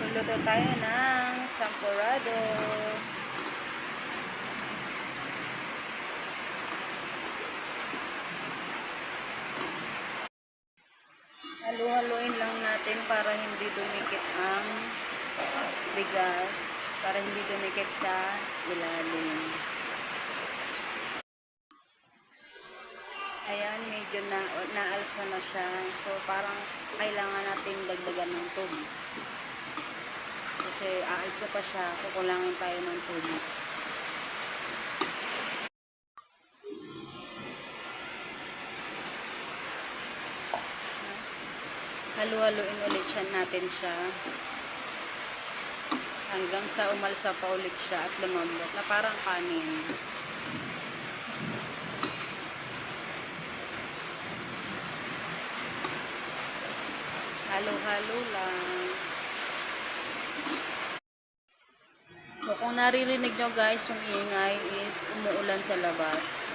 Magluto tayo ng champurrado. Halu-haluin lang natin para hindi dumikit ang bigas, para hindi dumikit sa ilalim. Ayan, medyo naalsa na siya. So, parang kailangan natin dagdagan ng tubig. Kasi aalsa pa siya, kukulangin tayo ng tubig. Halu-haluin ulit natin siya hanggang sa umalsa pa ulit siya at lumambot na parang kanin. Halo-halo lang. So, kung naririnig nyo guys, yung ingay is umuulan sa labas.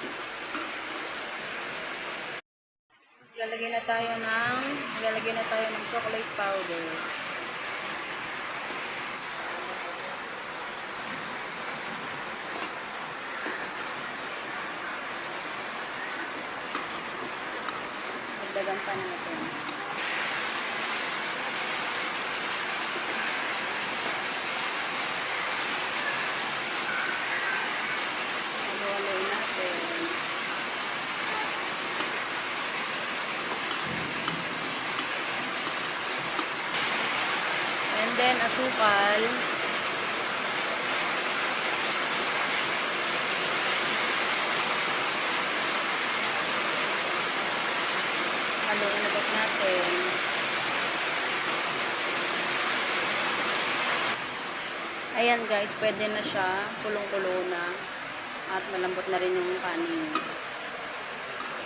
Lalagay na tayo ng chocolate powder. Dagdagan pa natin. Halo-haloin natin. And then, asukal. Haluin na natin. Ayan guys, pwede na siya. Kulong-kulo na. At malambot na rin yung kanin.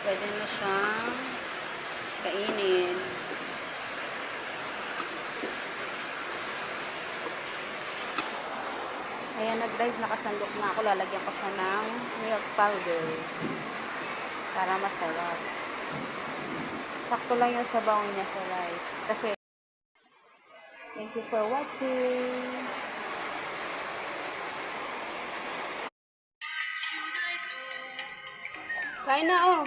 Pwede na siyang kainin. Ayan na guys, nakasandok na ako. Lalagyan ko siya ng milk powder para masarap. Sakto lang yung sabaw niya sa rice. Kasi, thank you for watching. Kain na oh!